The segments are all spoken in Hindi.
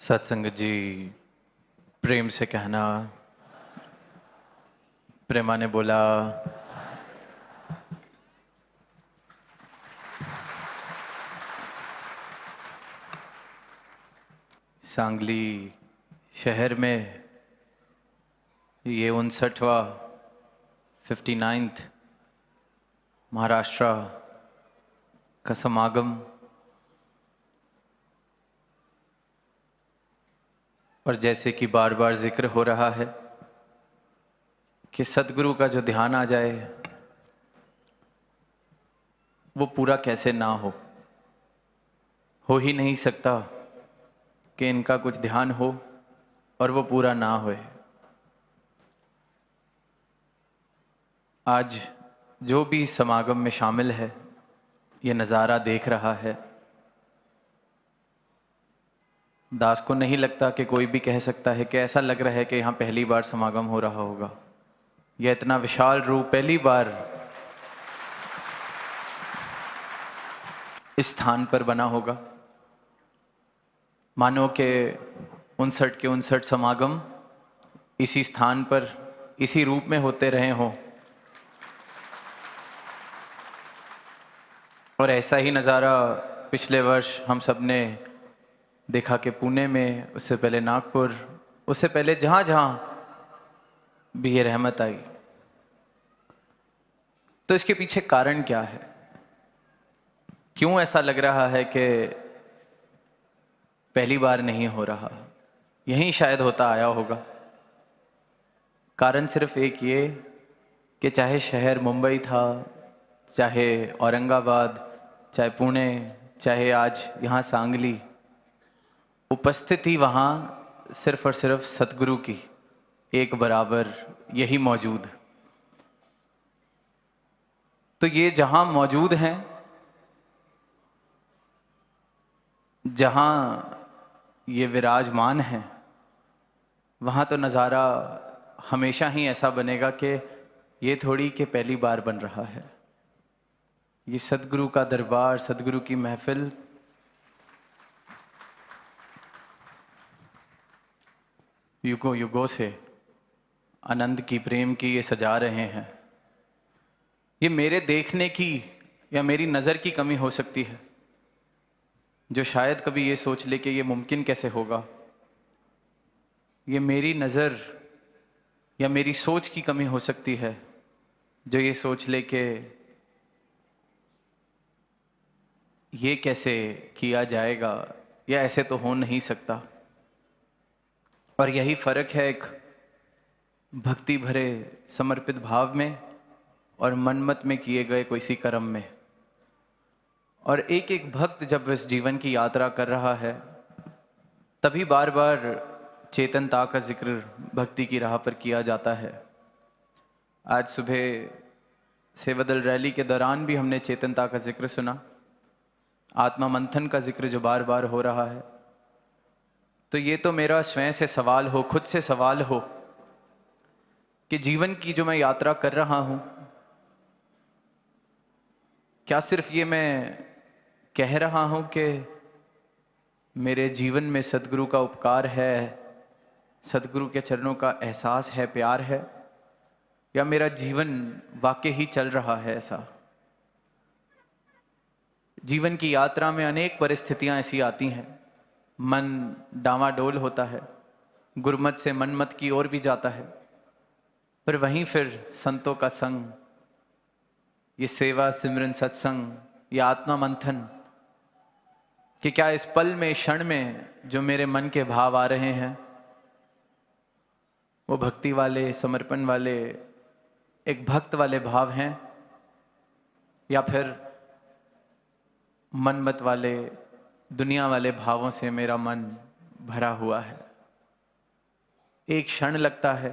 सत्संग जी प्रेम से कहना। प्रेमा ने बोला। सांगली शहर में ये 59वां 59th महाराष्ट्र का समागम। और जैसे कि बार बार जिक्र हो रहा है कि सद्गुरु का जो ध्यान आ जाए वो पूरा कैसे ना हो ही नहीं सकता कि इनका कुछ ध्यान हो और वो पूरा ना होए। आज जो भी इस समागम में शामिल है, ये नज़ारा देख रहा है, दास को नहीं लगता कि कोई भी कह सकता है कि ऐसा लग रहा है कि यहाँ पहली बार समागम हो रहा होगा। यह इतना विशाल रूप पहली बार इस स्थान पर बना होगा। मानो कि 59 के 59 समागम इसी स्थान पर इसी रूप में होते रहे हों। और ऐसा ही नज़ारा पिछले वर्ष हम सब ने देखा कि पुणे में, उससे पहले नागपुर, उससे पहले जहाँ जहाँ भी ये रहमत आई। तो इसके पीछे कारण क्या है? क्यों ऐसा लग रहा है कि पहली बार नहीं हो रहा? यही शायद होता आया होगा। कारण सिर्फ एक ये कि चाहे शहर मुंबई था, चाहे औरंगाबाद, चाहे पुणे, चाहे आज यहाँ सांगली, उपस्थिति वहाँ सिर्फ और सिर्फ सतगुरु की एक बराबर यही मौजूद। तो ये जहाँ मौजूद हैं, जहाँ ये विराजमान हैं, वहाँ तो नज़ारा हमेशा ही ऐसा बनेगा कि ये थोड़ी कि पहली बार बन रहा है। ये सदगुरु का दरबार, सदगुरु की महफिल युगों युगों से आनंद की, प्रेम की ये सजा रहे हैं। ये मेरे देखने की या मेरी नज़र की कमी हो सकती है, जो शायद कभी ये सोच ले कि ये मुमकिन कैसे होगा। ये मेरी नज़र या मेरी सोच की कमी हो सकती है, जो ये सोच ले कि ये कैसे किया जाएगा या ऐसे तो हो नहीं सकता। और यही फर्क है एक भक्ति भरे समर्पित भाव में और मनमत में किए गए किसी कर्म में। और एक एक भक्त जब इस जीवन की यात्रा कर रहा है, तभी बार बार चेतनता का जिक्र भक्ति की राह पर किया जाता है। आज सुबह सेवादल रैली के दौरान भी हमने चेतनता का जिक्र सुना, आत्मा मंथन का जिक्र जो बार बार हो रहा है। तो ये तो मेरा स्वयं से सवाल हो, खुद से सवाल हो कि जीवन की जो मैं यात्रा कर रहा हूं, क्या सिर्फ ये मैं कह रहा हूं कि मेरे जीवन में सदगुरु का उपकार है, सदगुरु के चरणों का एहसास है, प्यार है, या मेरा जीवन वाकई ही चल रहा है ऐसा? जीवन की यात्रा में अनेक परिस्थितियां ऐसी आती हैं, मन डामाडोल होता है, गुरमत से मनमत की ओर भी जाता है, पर वहीं फिर संतों का संग, ये सेवा सिमरन सत्संग, ये आत्मा मंथन, कि क्या इस पल में, क्षण में जो मेरे मन के भाव आ रहे हैं वो भक्ति वाले, समर्पण वाले, एक भक्त वाले भाव हैं, या फिर मनमत वाले, दुनिया वाले भावों से मेरा मन भरा हुआ है। एक क्षण लगता है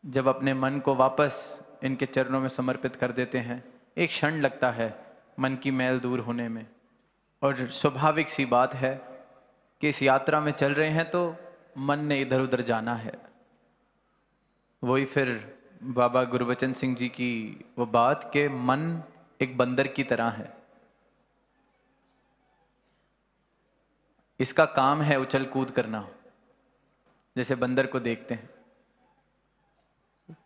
जब अपने मन को वापस इनके चरणों में समर्पित कर देते हैं, एक क्षण लगता है मन की मैल दूर होने में। और स्वाभाविक सी बात है कि इस यात्रा में चल रहे हैं तो मन ने इधर उधर जाना है। वही फिर बाबा गुरबचन सिंह जी की वो बात कि मन एक बंदर की तरह है, इसका काम है उछल कूद करना, जैसे बंदर को देखते हैं।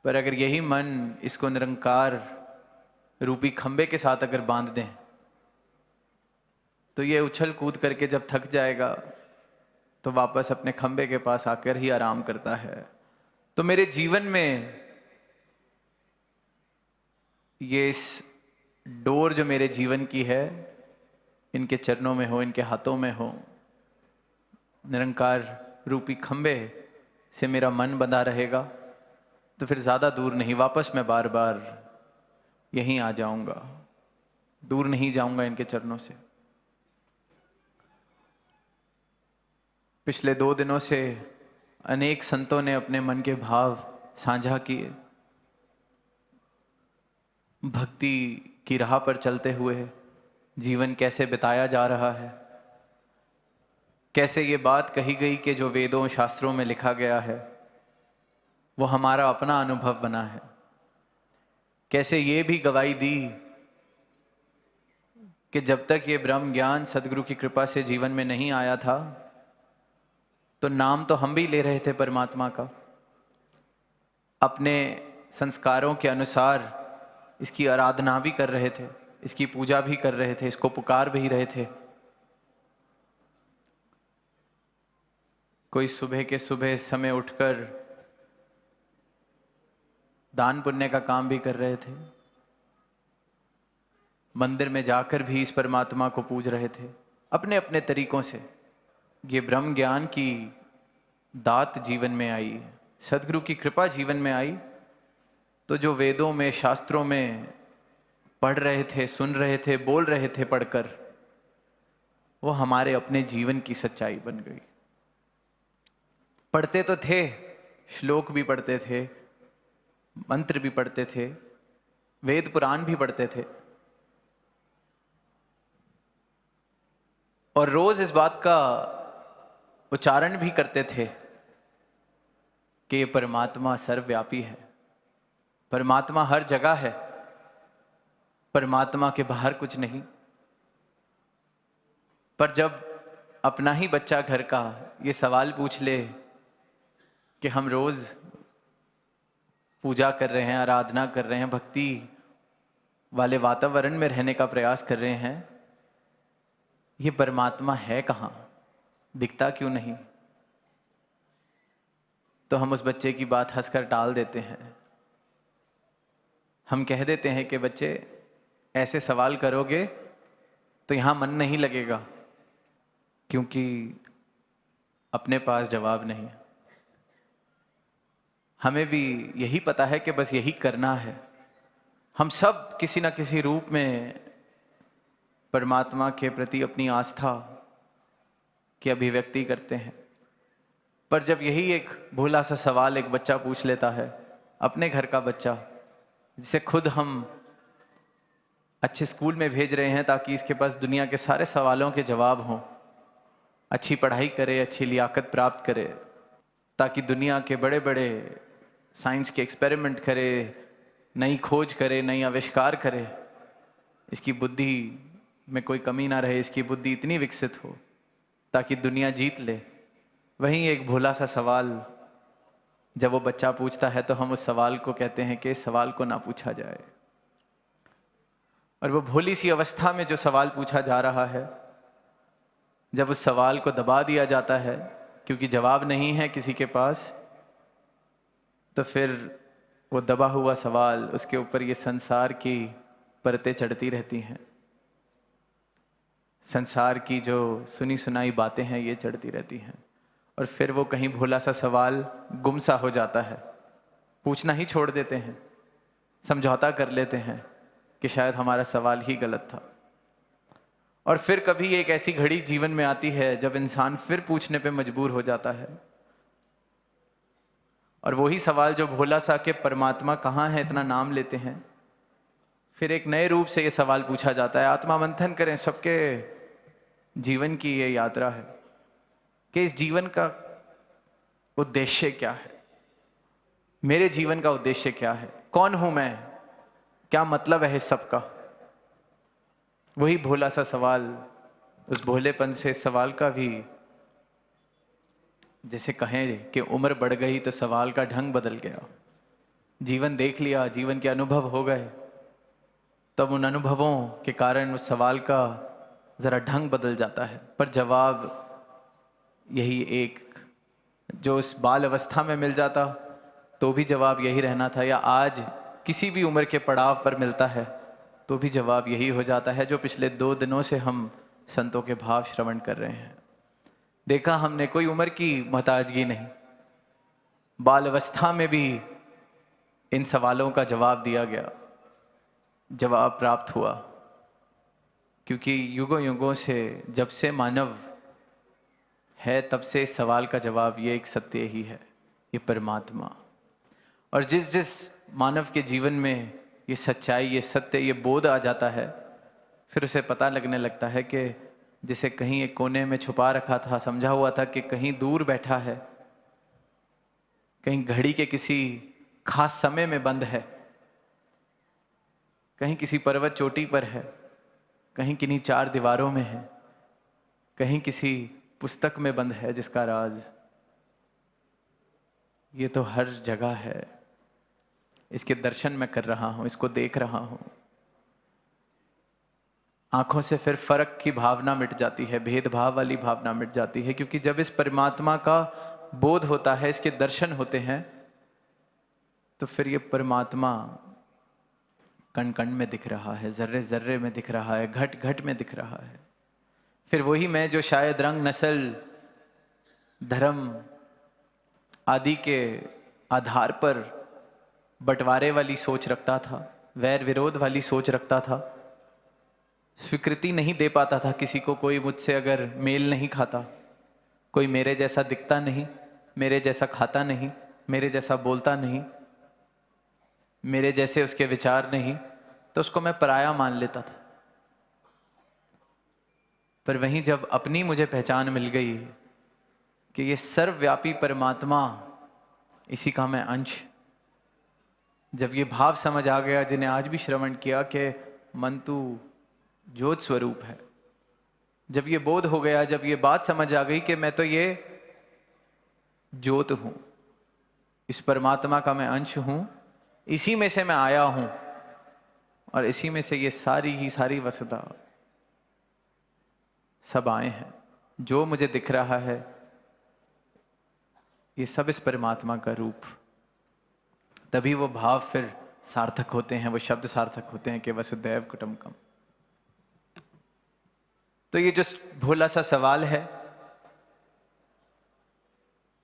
पर अगर यही मन इसको निरंकार रूपी खंबे के साथ अगर बांध दें, तो ये उछल कूद करके जब थक जाएगा तो वापस अपने खंबे के पास आकर ही आराम करता है। तो मेरे जीवन में ये इस डोर जो मेरे जीवन की है, इनके चरणों में हो, इनके हाथों में हो, निरंकार रूपी खंबे से मेरा मन बंधा रहेगा, तो फिर ज़्यादा दूर नहीं, वापस मैं बार बार यहीं आ जाऊंगा, दूर नहीं जाऊंगा इनके चरणों से। पिछले 2 दिनों से अनेक संतों ने अपने मन के भाव साझा किए। भक्ति की राह पर चलते हुए जीवन कैसे बिताया जा रहा है, कैसे ये बात कही गई कि जो वेदों शास्त्रों में लिखा गया है वो हमारा अपना अनुभव बना है। कैसे ये भी गवाही दी कि जब तक ये ब्रह्म ज्ञान सदगुरु की कृपा से जीवन में नहीं आया था, तो नाम तो हम भी ले रहे थे परमात्मा का, अपने संस्कारों के अनुसार इसकी आराधना भी कर रहे थे, इसकी पूजा भी कर रहे थे, इसको पुकार भी रहे थे। कोई सुबह के सुबह समय उठकर दान पुण्य का काम भी कर रहे थे, मंदिर में जाकर भी इस परमात्मा को पूज रहे थे अपने अपने तरीकों से। ये ब्रह्म ज्ञान की दात जीवन में आई, सदगुरु की कृपा जीवन में आई, तो जो वेदों में शास्त्रों में पढ़ रहे थे, सुन रहे थे, बोल रहे थे पढ़कर, वो हमारे अपने जीवन की सच्चाई बन गई। पढ़ते तो थे, श्लोक भी पढ़ते थे, मंत्र भी पढ़ते थे, वेद पुराण भी पढ़ते थे, और रोज इस बात का उच्चारण भी करते थे कि ये परमात्मा सर्वव्यापी है, परमात्मा हर जगह है, परमात्मा के बाहर कुछ नहीं। पर जब अपना ही बच्चा घर का ये सवाल पूछ ले कि हम रोज पूजा कर रहे हैं, आराधना कर रहे हैं, भक्ति वाले वातावरण में रहने का प्रयास कर रहे हैं, ये परमात्मा है कहाँ, दिखता क्यों नहीं, तो हम उस बच्चे की बात हंसकर टाल देते हैं। हम कह देते हैं कि बच्चे ऐसे सवाल करोगे तो यहाँ मन नहीं लगेगा, क्योंकि अपने पास जवाब नहीं है। हमें भी यही पता है कि बस यही करना है। हम सब किसी न किसी रूप में परमात्मा के प्रति अपनी आस्था की अभिव्यक्ति करते हैं। पर जब यही एक भोला सा सवाल एक बच्चा पूछ लेता है, अपने घर का बच्चा, जिसे खुद हम अच्छे स्कूल में भेज रहे हैं ताकि इसके पास दुनिया के सारे सवालों के जवाब हों, अच्छी पढ़ाई करे, अच्छी लियाकत प्राप्त करे, ताकि दुनिया के बड़े बड़े साइंस के एक्सपेरिमेंट करे, नई खोज करे, नई आविष्कार करे, इसकी बुद्धि में कोई कमी ना रहे, इसकी बुद्धि इतनी विकसित हो ताकि दुनिया जीत ले। वहीं एक भोला सा सवाल जब वो बच्चा पूछता है तो हम उस सवाल को कहते हैं कि इस सवाल को ना पूछा जाए। और वो भोली सी अवस्था में जो सवाल पूछा जा रहा है, जब उस सवाल को दबा दिया जाता है क्योंकि जवाब नहीं है किसी के पास, तो फिर वो दबा हुआ सवाल, उसके ऊपर ये संसार की परतें चढ़ती रहती हैं, संसार की जो सुनी सुनाई बातें हैं ये चढ़ती रहती हैं, और फिर वो कहीं भोला सा सवाल गुमसा हो जाता है। पूछना ही छोड़ देते हैं, समझौता कर लेते हैं कि शायद हमारा सवाल ही गलत था। और फिर कभी एक ऐसी घड़ी जीवन में आती है जब इंसान फिर पूछने पे मजबूर हो जाता है, और वही सवाल जो भोला सा के परमात्मा कहाँ है इतना नाम लेते हैं, फिर एक नए रूप से ये सवाल पूछा जाता है। आत्मा मंथन करें, सबके जीवन की ये यात्रा है कि इस जीवन का उद्देश्य क्या है, मेरे जीवन का उद्देश्य क्या है, कौन हूं मैं, क्या मतलब है इस सब का। वही भोला सा सवाल, उस भोलेपन से इस सवाल का भी जैसे कहें कि उम्र बढ़ गई तो सवाल का ढंग बदल गया, जीवन देख लिया, जीवन के अनुभव हो गए, तब उन अनुभवों के कारण उस सवाल का ज़रा ढंग बदल जाता है। पर जवाब यही एक, जो उस बाल अवस्था में मिल जाता तो भी जवाब यही रहना था, या आज किसी भी उम्र के पड़ाव पर मिलता है तो भी जवाब यही हो जाता है, जो पिछले 2 दिनों से हम संतों के भाव श्रवण कर रहे हैं। देखा हमने, कोई उम्र की मोहताजगी नहीं, बाल अवस्था में भी इन सवालों का जवाब दिया गया, जवाब प्राप्त हुआ। क्योंकि युगों युगों से, जब से मानव है तब से इस सवाल का जवाब ये एक सत्य ही है, ये परमात्मा। और जिस जिस मानव के जीवन में ये सच्चाई, ये सत्य, ये बोध आ जाता है, फिर उसे पता लगने लगता है कि जिसे कहीं एक कोने में छुपा रखा था, समझा हुआ था कि कहीं दूर बैठा है, कहीं घड़ी के किसी खास समय में बंद है, कहीं किसी पर्वत चोटी पर है, कहीं किन्हीं 4 दीवारों में है, कहीं किसी पुस्तक में बंद है जिसका राज, ये तो हर जगह है। इसके दर्शन मैं कर रहा हूं, इसको देख रहा हूं। आंखों से फिर फर्क की भावना मिट जाती है, भेदभाव वाली भावना मिट जाती है, क्योंकि जब इस परमात्मा का बोध होता है, इसके दर्शन होते हैं, तो फिर ये परमात्मा कण कण में दिख रहा है, जर्रे जर्रे में दिख रहा है, घट घट में दिख रहा है। फिर वही मैं जो शायद रंग, नस्ल, धर्म आदि के आधार पर बंटवारे वाली सोच रखता था, वैर विरोध वाली सोच रखता था, स्वीकृति नहीं दे पाता था किसी को, कोई मुझसे अगर मेल नहीं खाता, कोई मेरे जैसा दिखता नहीं, मेरे जैसा खाता नहीं, मेरे जैसा बोलता नहीं, मेरे जैसे उसके विचार नहीं, तो उसको मैं पराया मान लेता था। पर वहीं जब अपनी मुझे पहचान मिल गई कि ये सर्वव्यापी परमात्मा, इसी का मैं अंश, जब ये भाव समझ आ गया, जिन्हें आज भी श्रवण किया कि मन तू ज्योत स्वरूप है, जब ये बोध हो गया, जब ये बात समझ आ गई कि मैं तो ये ज्योत हूं, इस परमात्मा का मैं अंश हूं, इसी में से मैं आया हूं, और इसी में से ये सारी ही सारी वसुधा सब आए हैं, जो मुझे दिख रहा है ये सब इस परमात्मा का रूप। तभी वो भाव फिर सार्थक होते हैं, वो शब्द सार्थक होते हैं कि वसुदैव कुटुंबकम। तो ये जो भोला सा सवाल है,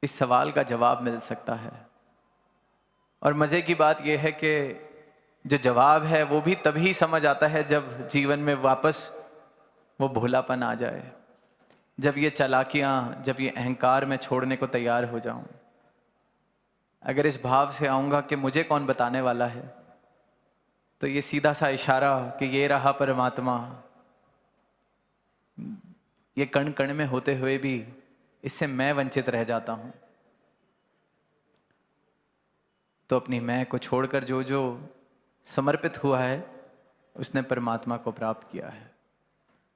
इस सवाल का जवाब मिल सकता है। और मजे की बात यह है कि जो जवाब है वो भी तभी समझ आता है जब जीवन में वापस वो भोलापन आ जाए, जब ये चालाकियां, जब ये अहंकार मैं छोड़ने को तैयार हो जाऊं। अगर इस भाव से आऊंगा कि मुझे कौन बताने वाला है, तो ये सीधा सा इशारा कि ये रहा परमात्मा, ये कण कण में होते हुए भी इससे मैं वंचित रह जाता हूं। तो अपनी मैं को छोड़कर जो जो समर्पित हुआ है, उसने परमात्मा को प्राप्त किया है।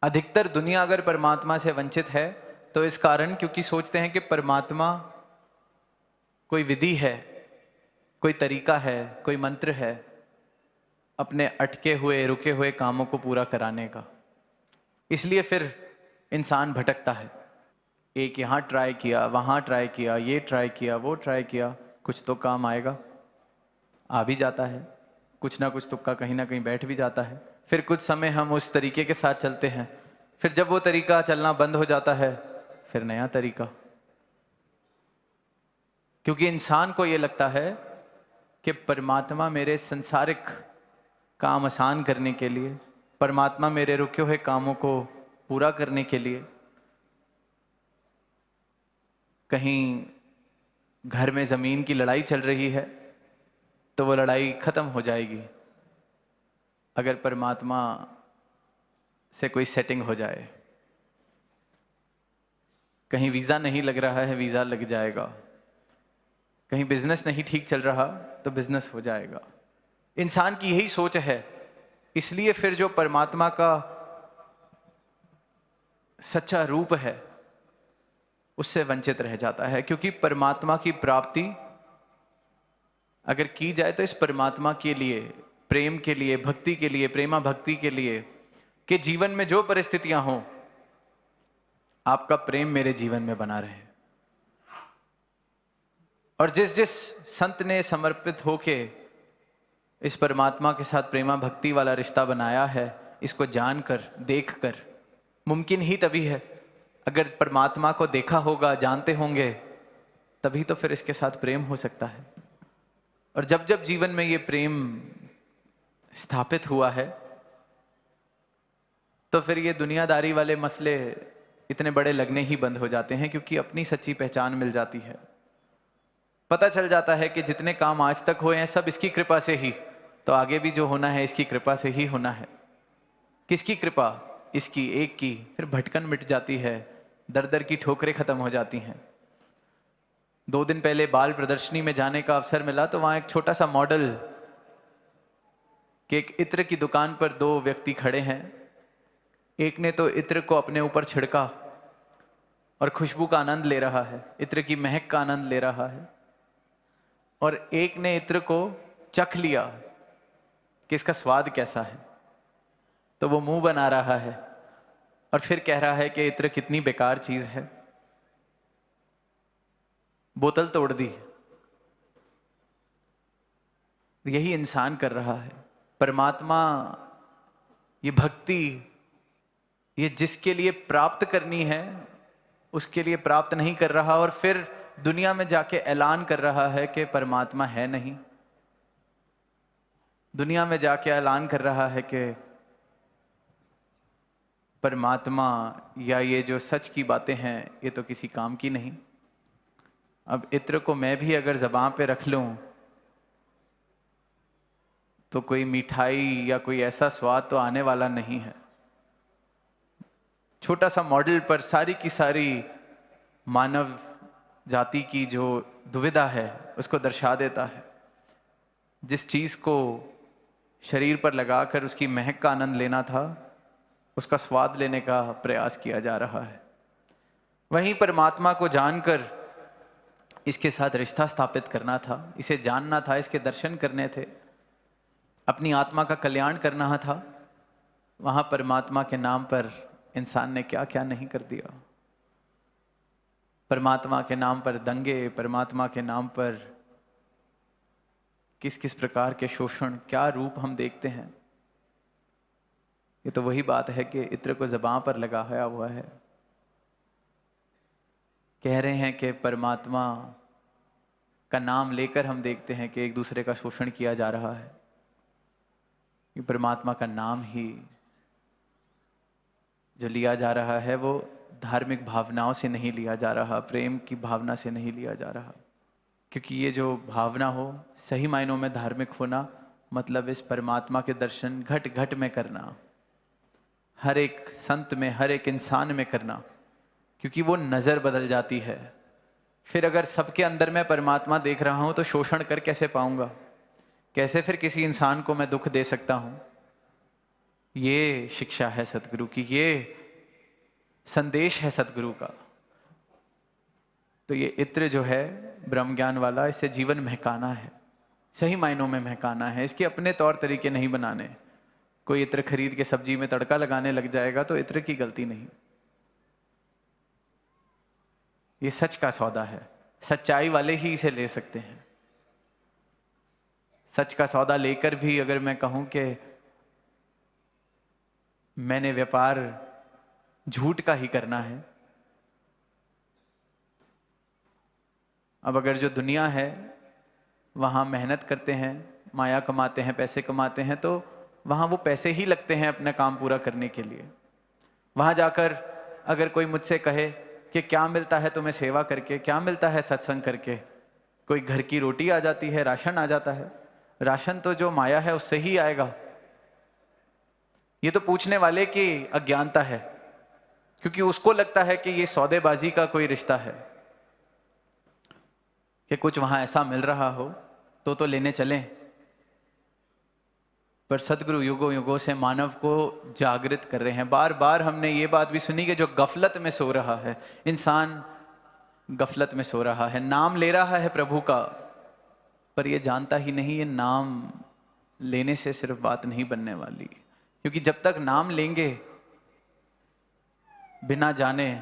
अधिकतर दुनिया अगर परमात्मा से वंचित है तो इस कारण, क्योंकि सोचते हैं कि परमात्मा कोई विधि है, कोई तरीका है, कोई मंत्र है अपने अटके हुए, रुके हुए कामों को पूरा कराने का। इसलिए फिर इंसान भटकता है, एक यहाँ ट्राई किया, वहाँ ट्राई किया, ये ट्राई किया, वो ट्राई किया, कुछ तो काम आएगा, आ भी जाता है, कुछ ना कुछ तुक्का कहीं ना कहीं बैठ भी जाता है। फिर कुछ समय हम उस तरीके के साथ चलते हैं, फिर जब वो तरीका चलना बंद हो जाता है, फिर नया तरीका। क्योंकि इंसान को ये लगता है कि परमात्मा मेरे संसारिक काम आसान करने के लिए, परमात्मा मेरे रुके हुए कामों को पूरा करने के लिए, कहीं घर में जमीन की लड़ाई चल रही है तो वो लड़ाई खत्म हो जाएगी अगर परमात्मा से कोई सेटिंग हो जाए। कहीं वीज़ा नहीं लग रहा है, वीज़ा लग जाएगा। कहीं बिजनेस नहीं ठीक चल रहा तो बिजनेस हो जाएगा। इंसान की यही सोच है। इसलिए फिर जो परमात्मा का सच्चा रूप है, उससे वंचित रह जाता है। क्योंकि परमात्मा की प्राप्ति अगर की जाए तो इस परमात्मा के लिए, प्रेम के लिए, भक्ति के लिए, प्रेमा भक्ति के लिए कि जीवन में जो परिस्थितियां हों, आपका प्रेम मेरे जीवन में बना रहे। और जिस जिस संत ने समर्पित होके इस परमात्मा के साथ प्रेमा भक्ति वाला रिश्ता बनाया है, इसको जानकर, देखकर, मुमकिन ही तभी है। अगर परमात्मा को देखा होगा, जानते होंगे, तभी तो फिर इसके साथ प्रेम हो सकता है। और जब जब जीवन में ये प्रेम स्थापित हुआ है, तो फिर ये दुनियादारी वाले मसले इतने बड़े लगने ही बंद हो जाते हैं, क्योंकि अपनी सच्ची पहचान मिल जाती है। पता चल जाता है कि जितने काम आज तक हुए हैं सब इसकी कृपा से ही, तो आगे भी जो होना है इसकी कृपा से ही होना है। किसकी कृपा? इसकी एक की। फिर भटकन मिट जाती है, दर दर की ठोकरें खत्म हो जाती हैं। 2 दिन पहले बाल प्रदर्शनी में जाने का अवसर मिला, तो वहां एक छोटा सा मॉडल कि एक इत्र की दुकान पर 2 व्यक्ति खड़े हैं। एक ने तो इत्र को अपने ऊपर छिड़का और खुशबू का आनंद ले रहा है, इत्र की महक का आनंद ले रहा है। और एक ने इत्र को चख लिया कि इसका स्वाद कैसा है, तो वो मुंह बना रहा है और फिर कह रहा है कि इत्र कितनी बेकार चीज है, बोतल तोड़ दी। यही इंसान कर रहा है। परमात्मा, ये भक्ति, ये जिसके लिए प्राप्त करनी है उसके लिए प्राप्त नहीं कर रहा, और फिर दुनिया में जाके ऐलान कर रहा है कि परमात्मा है नहीं। दुनिया में जाके ऐलान कर रहा है कि परमात्मा या ये जो सच की बातें हैं ये तो किसी काम की नहीं। अब इत्र को मैं भी अगर ज़बान पे रख लूं तो कोई मिठाई या कोई ऐसा स्वाद तो आने वाला नहीं है। छोटा सा मॉडल पर सारी की सारी मानव जाति की जो दुविधा है उसको दर्शा देता है। जिस चीज को शरीर पर लगाकर उसकी महक का आनंद लेना था, उसका स्वाद लेने का प्रयास किया जा रहा है। वहीं परमात्मा को जानकर इसके साथ रिश्ता स्थापित करना था, इसे जानना था, इसके दर्शन करने थे, अपनी आत्मा का कल्याण करना था। वहां परमात्मा के नाम पर इंसान ने क्या क्या नहीं कर दिया। परमात्मा के नाम पर दंगे, परमात्मा के नाम पर किस किस प्रकार के शोषण, क्या रूप हम देखते हैं। ये तो वही बात है कि इत्र को ज़बान पर लगाया हुआ है। कह रहे हैं कि परमात्मा का नाम लेकर हम देखते हैं कि एक दूसरे का शोषण किया जा रहा है। कि परमात्मा का नाम ही जो लिया जा रहा है वो धार्मिक भावनाओं से नहीं लिया जा रहा, प्रेम की भावना से नहीं लिया जा रहा। क्योंकि ये जो भावना हो, सही मायनों में धार्मिक होना मतलब इस परमात्मा के दर्शन घट घट में करना, हर एक संत में, हर एक इंसान में करना। क्योंकि वो नज़र बदल जाती है। फिर अगर सबके अंदर मैं परमात्मा देख रहा हूं तो शोषण कर कैसे पाऊंगा? कैसे फिर किसी इंसान को मैं दुख दे सकता हूं? ये शिक्षा है सतगुरु की, ये संदेश है सतगुरु का। तो ये इत्र जो है ब्रह्म ज्ञान वाला, इससे जीवन महकाना है, सही मायनों में महकाना है। इसके अपने तौर तरीके नहीं बनाने। कोई इत्र खरीद के सब्जी में तड़का लगाने लग जाएगा तो इत्र की गलती नहीं। ये सच का सौदा है, सच्चाई वाले ही इसे ले सकते हैं। सच का सौदा लेकर भी अगर मैं कहूं कि मैंने व्यापार झूठ का ही करना है, अब अगर जो दुनिया है वहाँ मेहनत करते हैं, माया कमाते हैं, पैसे कमाते हैं, तो वहाँ वो पैसे ही लगते हैं अपना काम पूरा करने के लिए। वहाँ जाकर अगर कोई मुझसे कहे कि क्या मिलता है तुम्हें सेवा करके, क्या मिलता है सत्संग करके, कोई घर की रोटी आ जाती है, राशन आ जाता है। राशन तो जो माया है उससे ही आएगा। ये तो पूछने वाले की अज्ञानता है, क्योंकि उसको लगता है कि ये सौदेबाजी का कोई रिश्ता है, कि कुछ वहां ऐसा मिल रहा हो तो लेने चलें। पर सदगुरु युगों युगों से मानव को जागृत कर रहे हैं। बार बार हमने ये बात भी सुनी कि जो गफलत में सो रहा है इंसान, गफलत में सो रहा है, नाम ले रहा है प्रभु का, पर ये जानता ही नहीं ये नाम लेने से सिर्फ बात नहीं बनने वाली। क्योंकि जब तक नाम लेंगे बिना जाने,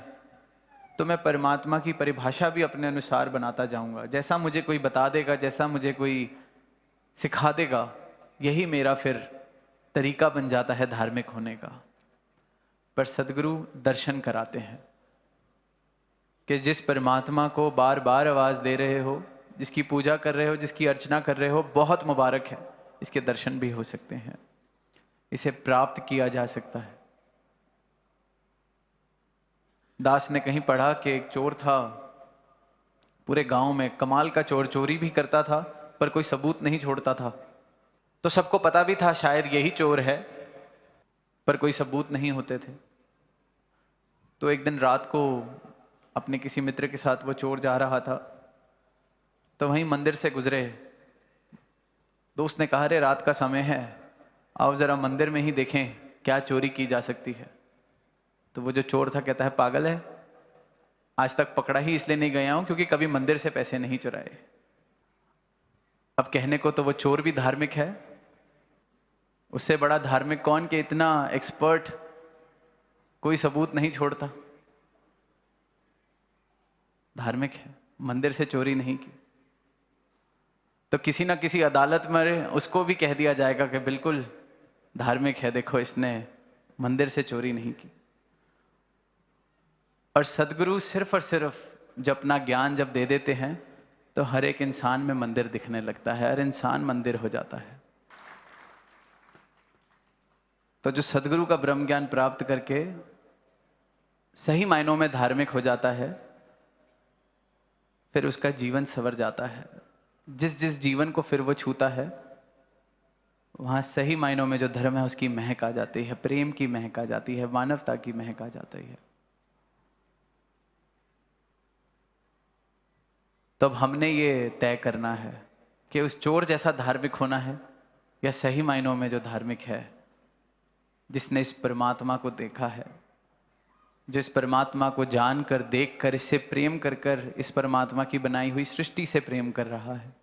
तो मैं परमात्मा की परिभाषा भी अपने अनुसार बनाता जाऊंगा। जैसा मुझे कोई बता देगा, जैसा मुझे कोई सिखा देगा, यही मेरा फिर तरीका बन जाता है धार्मिक होने का। पर सदगुरु दर्शन कराते हैं कि जिस परमात्मा को बार बार आवाज दे रहे हो, जिसकी पूजा कर रहे हो, जिसकी अर्चना कर रहे हो, बहुत मुबारक है, इसके दर्शन भी हो सकते हैं, इसे प्राप्त किया जा सकता है। दास ने कहीं पढ़ा कि एक चोर था, पूरे गांव में कमाल का चोर, चोरी भी करता था पर कोई सबूत नहीं छोड़ता था। तो सबको पता भी था शायद यही चोर है, पर कोई सबूत नहीं होते थे। तो एक दिन रात को अपने किसी मित्र के साथ वो चोर जा रहा था, तो वहीं मंदिर से गुजरे। दोस्त ने कहा, रे रात का समय है, आओ जरा मंदिर में ही देखें क्या चोरी की जा सकती है। तो वो जो चोर था कहता है, पागल है, आज तक पकड़ा ही इसलिए नहीं गया हूं क्योंकि कभी मंदिर से पैसे नहीं चुराए। अब कहने को तो वो चोर भी धार्मिक है, उससे बड़ा धार्मिक कौन कि इतना एक्सपर्ट, कोई सबूत नहीं छोड़ता, धार्मिक है, मंदिर से चोरी नहीं की। तो किसी ना किसी अदालत में उसको भी कह दिया जाएगा कि बिल्कुल धार्मिक है, देखो इसने मंदिर से चोरी नहीं की। और सदगुरु सिर्फ और सिर्फ जब अपना ज्ञान जब दे देते हैं तो हर एक इंसान में मंदिर दिखने लगता है, हर इंसान मंदिर हो जाता है। तो जो सदगुरु का ब्रह्म ज्ञान प्राप्त करके सही मायनों में धार्मिक हो जाता है, फिर उसका जीवन संवर जाता है। जिस जिस जीवन को फिर वो छूता है, वहां सही मायनों में जो धर्म है उसकी महक आ जाती है, प्रेम की महक आ जाती है, मानवता की महक आ जाती है। तो अब हमने ये तय करना है कि उस चोर जैसा धार्मिक होना है या सही मायनों में जो धार्मिक है, जिसने इस परमात्मा को देखा है, जो इस परमात्मा को जानकर, देखकर, इससे प्रेम कर कर इस परमात्मा की बनाई हुई सृष्टि से प्रेम कर रहा है,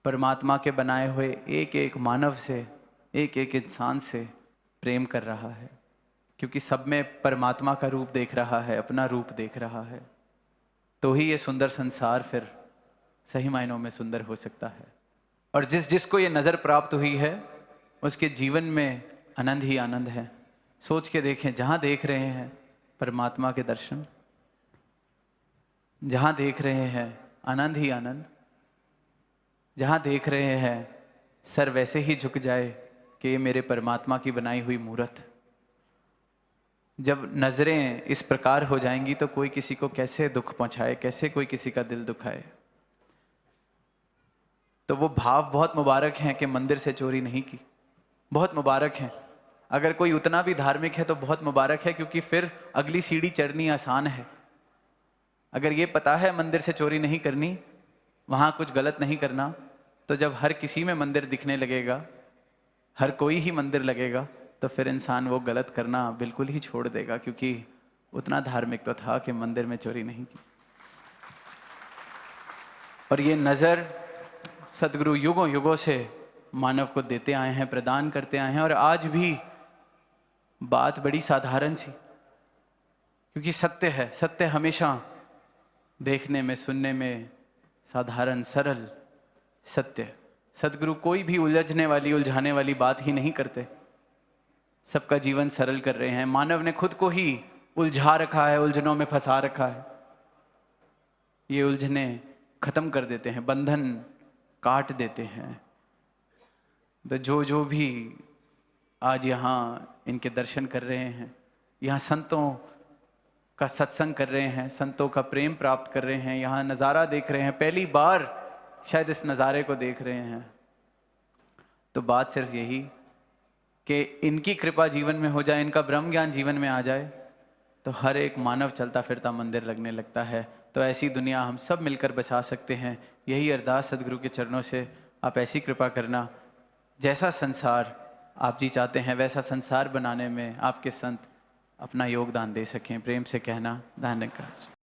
परमात्मा के बनाए हुए एक एक मानव से, एक एक इंसान से प्रेम कर रहा है, क्योंकि सब में परमात्मा का रूप देख रहा है, अपना रूप देख रहा है। तो ही ये सुंदर संसार फिर सही मायनों में सुंदर हो सकता है। और जिस जिसको ये नज़र प्राप्त हुई है उसके जीवन में आनंद ही आनंद है। सोच के देखें, जहाँ देख रहे हैं परमात्मा के दर्शन, जहाँ देख रहे हैं आनंद ही आनंद, जहाँ देख रहे हैं सर वैसे ही झुक जाए कि ये मेरे परमात्मा की बनाई हुई मूर्त। जब नज़रें इस प्रकार हो जाएंगी तो कोई किसी को कैसे दुख पहुंचाए, कैसे कोई किसी का दिल दुखाए। तो वो भाव बहुत मुबारक हैं कि मंदिर से चोरी नहीं की, बहुत मुबारक हैं। अगर कोई उतना भी धार्मिक है तो बहुत मुबारक है, क्योंकि फिर अगली सीढ़ी चढ़नी आसान है। अगर ये पता है मंदिर से चोरी नहीं करनी, वहाँ कुछ गलत नहीं करना, तो जब हर किसी में मंदिर दिखने लगेगा, हर कोई ही मंदिर लगेगा, तो फिर इंसान वो गलत करना बिल्कुल ही छोड़ देगा, क्योंकि उतना धार्मिक तो था कि मंदिर में चोरी नहीं की। और ये नज़र सदगुरु युगों युगों से मानव को देते आए हैं, प्रदान करते आए हैं। और आज भी बात बड़ी साधारण सी, क्योंकि सत्य है, सत्य हमेशा देखने में, सुनने में साधारण, सरल सत्य। सदगुरु कोई भी उलझने वाली, उलझाने वाली बात ही नहीं करते, सबका जीवन सरल कर रहे हैं। मानव ने खुद को ही उलझा रखा है, उलझनों में फंसा रखा है। ये उलझने खत्म कर देते हैं, बंधन काट देते हैं। तो जो जो भी आज यहाँ इनके दर्शन कर रहे हैं, यहाँ संतों का सत्संग कर रहे हैं, संतों का प्रेम प्राप्त कर रहे हैं, यहाँ नज़ारा देख रहे हैं, पहली बार शायद इस नज़ारे को देख रहे हैं, तो बात सिर्फ यही कि इनकी कृपा जीवन में हो जाए, इनका ब्रह्म ज्ञान जीवन में आ जाए, तो हर एक मानव चलता फिरता मंदिर लगने लगता है। तो ऐसी दुनिया हम सब मिलकर बसा सकते हैं। यही अरदास सदगुरु के चरणों से, आप ऐसी कृपा करना, जैसा संसार आप जी चाहते हैं वैसा संसार बनाने में आपके संत अपना योगदान दे सकें। प्रेम से कहना, धन्यवाद।